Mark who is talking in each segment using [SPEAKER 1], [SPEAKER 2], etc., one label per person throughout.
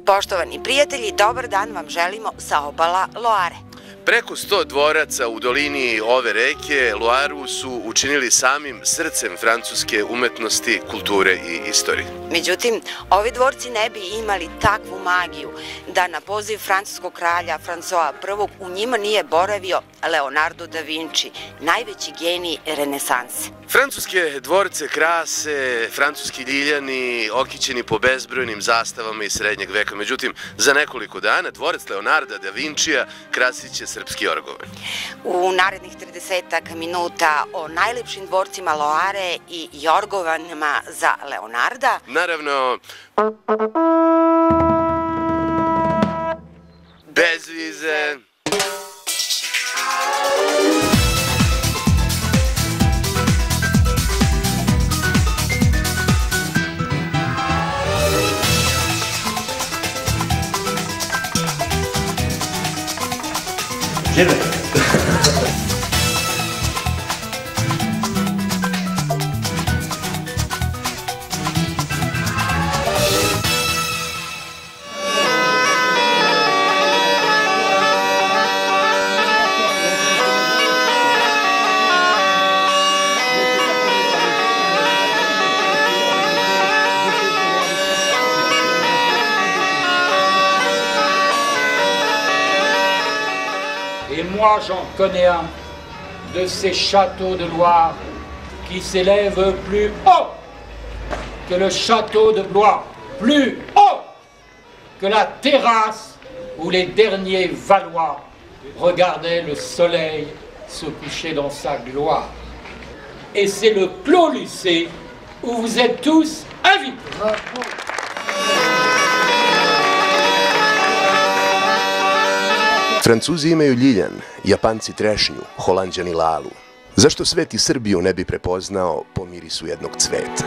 [SPEAKER 1] Poštovani prijatelji, dobar dan vam želimo sa obala Loare.
[SPEAKER 2] Preko 100 dvoraca u dolini ove reke Loaru su učinili samim srcem francuske umetnosti, kulture i istorije.
[SPEAKER 1] Međutim, ovi dvorci ne bi imali takvu magiju da na poziv francuskog kralja François I u njima nije boravio Leonardo da Vinci, najveći genij renesanse.
[SPEAKER 2] Francuske dvorce krase francuski ljiljani okićeni po bezbrojnim zastavama iz srednjeg veka. Međutim, za nekoliko dana dvorac Leonarda da Vincija krasit će srpski Jorgovan.
[SPEAKER 1] U narednih 30 minuta o najlepšim dvorcima Loare i Jorgovanima za Leonarda.
[SPEAKER 2] Naravno, bez vize.
[SPEAKER 3] Žive!
[SPEAKER 4] Et moi, j'en connais un de ces châteaux de Loire qui s'élève plus haut que le château de Blois, plus haut que la terrasse où les derniers Valois regardaient le soleil se coucher dans sa gloire. Et c'est le Clos Lucé où vous êtes tous invités.
[SPEAKER 2] Francuzi imaju ljiljan, Japanci trešnju, Holanđani lalu. Zašto svet i Srbiju ne bi prepoznao po mirisu jednog cveta?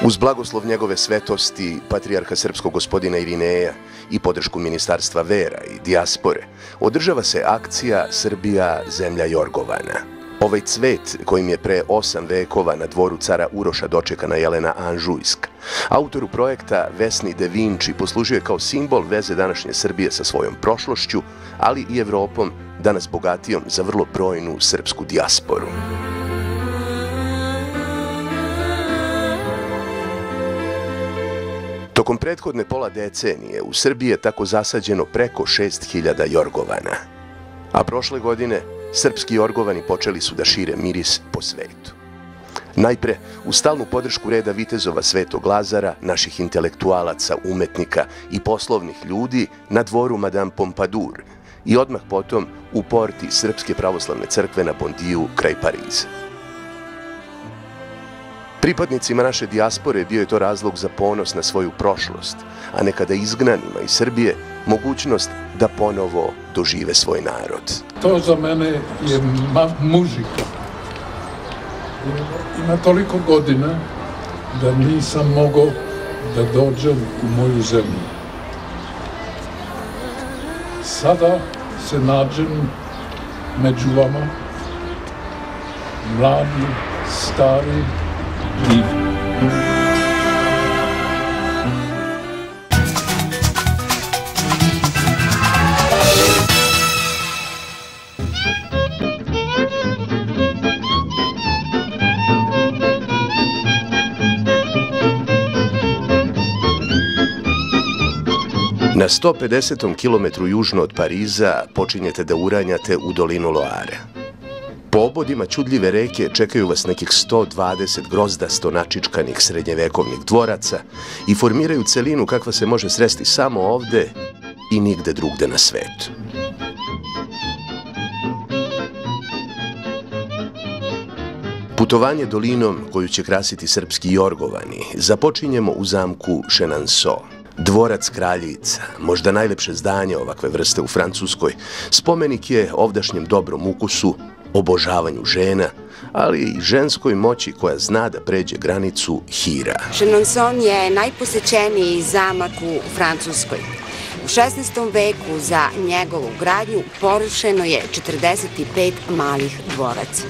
[SPEAKER 2] Uz blagoslov njegove svetosti, patrijarha srpskog gospodina Irineja i podršku Ministarstva vera i dijaspore, održava se akcija Srbija, zemlja Jorgovana. Ovaj cvet kojim je pre 8 vekova na dvoru cara Uroša dočekana Jelena Anžujska, autoru projekta Vesni da Vinci poslužio je kao simbol veze današnje Srbije sa svojom prošlošću, ali i Evropom, danas bogatijom za vrlo brojnu srpsku dijasporu. Tokom prethodne pola decenije u Srbiji je tako zasađeno preko 6000 jorgovana, a prošle godine srpski jorgovani počeli su da šire miris po svetu. Najpre, u stalnu podršku reda vitezova Svetog Lazara, naših intelektualaca, umetnika i poslovnih ljudi na dvoru Madame Pompadour i odmah potom u porti Srpske pravoslavne crkve na Bondiju kraj Pariza. Pripadnicima naše dijaspore bio je to razlog za ponos na svoju prošlost, a nekada izgnanima iz Srbije mogućnost da ponovo dožive svoj narod.
[SPEAKER 5] To za mene je muzika. Ima toliko godina da nisam mogao da dođem u moju zemlju. Sada se nađem među vama, mladi, stari, divni.
[SPEAKER 2] Na 150. kilometru južno od Pariza počinjete da uranjate u dolinu Loare. Po obodima čudljive reke čekaju vas nekih 120 grozdasto načičkanih srednjevekovnih dvoraca i formiraju celinu kakva se može sresti samo ovde i nigde drugde na svetu. Putovanje dolinom koju će krasiti srpski jorgovani započinjemo u zamku Chenonceau. Dvorac kraljica, možda najlepše zdanje ovakve vrste u Francuskoj, spomenik je ovdašnjem dobrom ukusu, obožavanju žena, ali i ženskoj moći koja zna da pređe granicu hira.
[SPEAKER 1] Chenonceau je najposećeniji zamak u Francuskoj. U 16. veku za njegovu gradnju porušeno je 45 malih dvoraca.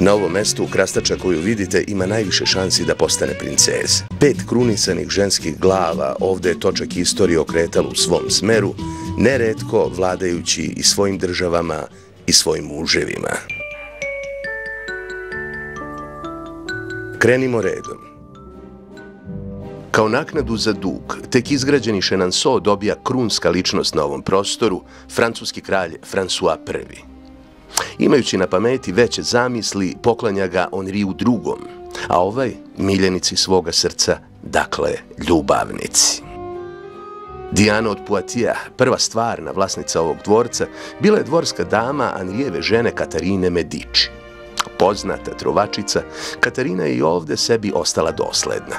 [SPEAKER 2] Na ovom mestu krastača koju vidite ima najviše šansi da postane princeza. 5 krunisanih ženskih glava ovde je točak istorije okretalo u svom smeru, neretko vladajući i svojim državama i svojim muževima. Krenimo redom. Kao naknadu za dug, tek izgrađeni Chenonceau dobija krunska ličnost na ovom prostoru, francuski kralj François I. Imajući na pameti veće zamisli, poklanja ga Henriju II, a ovaj miljenici svoga srca, dakle ljubavnici. Diana od Poitiers, prva stvarna vlasnica ovog dvorca, bila je dvorska dama Henrijeve žene Katarine Medici. Poznata trovačica, Katarina je i ovde sebi ostala dosledna.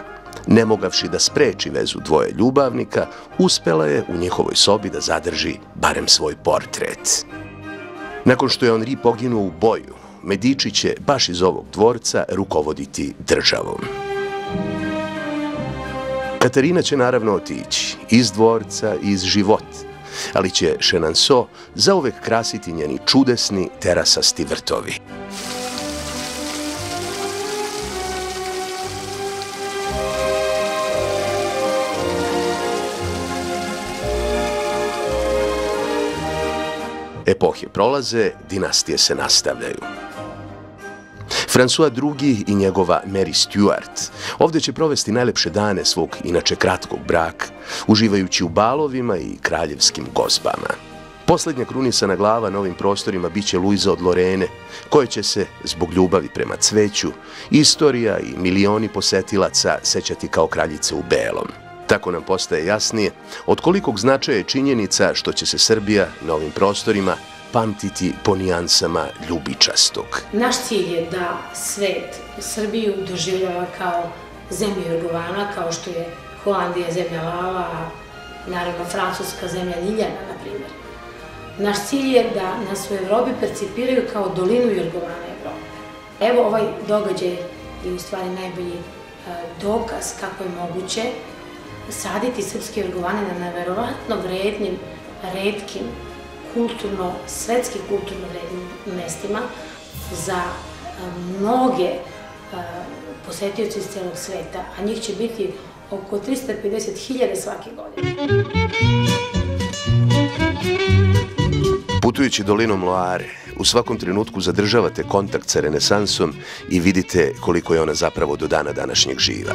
[SPEAKER 2] Ne mogavši da spreči vezu dvoje ljubavnika, uspela je u njihovoj sobi da zadrži barem svoj portret. Nakon što je Henri poginuo u boju, Medici će baš iz ovog dvorca rukovoditi državom. Katarina će naravno otići iz dvorca i iz života, ali će Chenonceau zauvek krasiti njeni čudesni terasasti vrtovi. Epohe prolaze, dinastije se nastavljaju. François II i njegova Mary Stuart ovde će provesti najlepše dane svog inače kratkog braka, uživajući u balovima i kraljevskim gozbama. Poslednja krunisana glava na ovim prostorima biće Luiza od Lorene, koje će se, zbog ljubavi prema cveću, istorija i milioni posetilaca sećati kao kraljice u belom. Tako nam postaje jasnije od kolikog značaja je činjenica što će se Srbija na ovim prostorima pamtiti po nijansama ljubičastog.
[SPEAKER 3] Naš cilj je da svet Srbiju doživljava kao zemlju Jorgovana, kao što je Holandija zemlja lava, a naravno Francuska zemlja ljiljana, na primjer. Naš cilj je da nas u Evropi percipiraju kao dolinu Jorgovana Evrope. Evo ovaj događaj je u stvari najbolji dokaz kako je moguće saditi srpske jorgovane na neverovatno vrednim, retkim, svetski kulturno vrednim mestima za mnoge posetioci iz celog sveta, a njih će biti oko 350.000 svake godine.
[SPEAKER 2] Putujući dolinom Loare, u svakom trenutku zadržavate kontakt sa renesansom i vidite koliko je ona zapravo do dana današnjeg živa.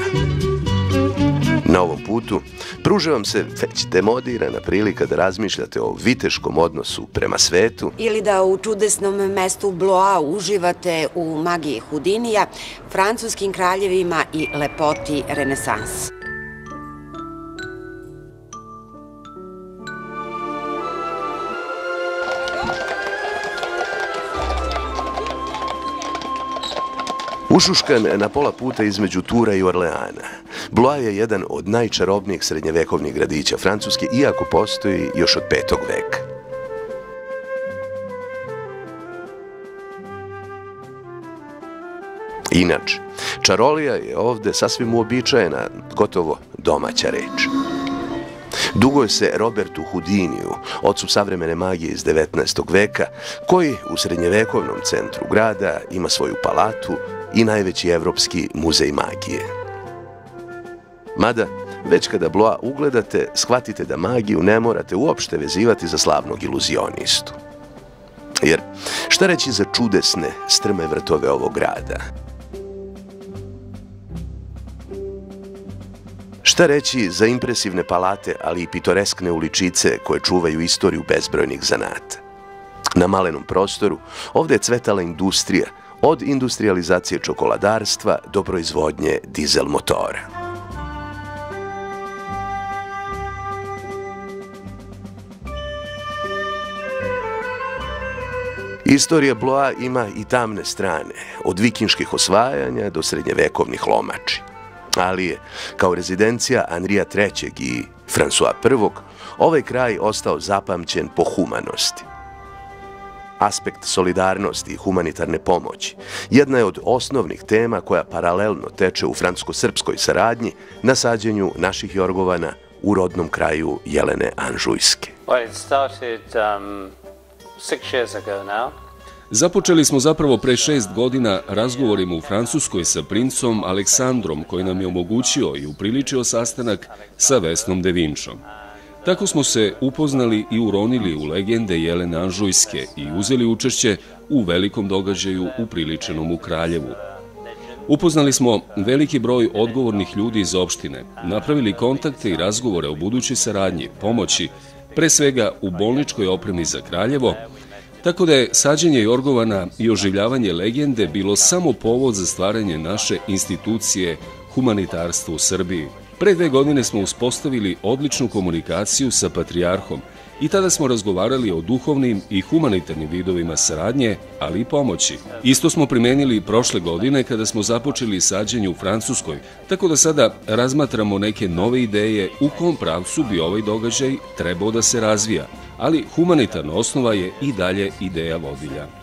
[SPEAKER 2] Na ovom putu pruža vam se već demodirana prilika da razmišljate o viteškom odnosu prema svetu
[SPEAKER 1] ili da u čudesnom mestu Blois uživate u magiji Houdinija, francuskim kraljevima i lepoti renesanse.
[SPEAKER 2] Ušuškan na pola puta između Tura i Orleana, Blois je jedan od najčarobnijih srednjevekovnih gradića Francuske, iako postoji još od 5. veka. Inače, čarolija je ovde sasvim uobičajena, gotovo domaća reč. Duguje se Robertu Houdiniju, ocu savremene magije iz 19. veka, koji u srednjevekovnom centru grada ima svoju palatu i najveći evropski muzej magije. Mada, već kada Blois ugledate, shvatite da magiju ne morate uopšte vezivati za slavnog iluzionistu. Jer, šta reći za čudesne, strme vrtove ovog grada? Šta reći za impresivne palate, ali i pitoreskne uličice koje čuvaju istoriju bezbrojnih zanata? Na malenom prostoru ovde je cvetala industrija, od industrializacije čokoladarstva do proizvodnje dizel motora. Istorija Blois ima i tamne strane, od vikinških osvajanja do srednjevekovnih lomači. Ali je, kao rezidencija Henrija III i François I, ovaj kraj ostao zapamćen po humanosti. Aspekt solidarnosti i humanitarne pomoći jedna je od osnovnih tema koja paralelno teče u francusko-srpskoj saradnji na sađenju naših jorgovana u rodnom kraju Jelene Anžujske.
[SPEAKER 6] Well, it started 6 years ago now. Započeli smo zapravo pre 6 godina razgovorima u Francuskoj sa princom Aleksandrom, koji nam je omogućio i upriličio sastanak sa Vesnom de Vinčom. Tako smo se upoznali i uronili u legende Jelene Anžujske i uzeli učešće u velikom događaju upriličenom u Kraljevu. Upoznali smo veliki broj odgovornih ljudi iz opštine, napravili kontakte i razgovore o budućoj saradnji, pomoći, pre svega u bolničkoj opremi za Kraljevo, tako da je sađenje jorgovana i oživljavanje legende bilo samo povod za stvaranje naše institucije humanitarstva u Srbiji. Pre 2 godine smo uspostavili odličnu komunikaciju sa patrijarhom i tada smo razgovarali o duhovnim i humanitarnim vidovima saradnje, ali i pomoći. Isto smo primenili prošle godine kada smo započeli sađenje u Francuskoj, tako da sada razmatramo neke nove ideje u kom pravcu bi ovaj događaj trebao da se razvija, ali humanitarna osnova je i dalje ideja vodilja.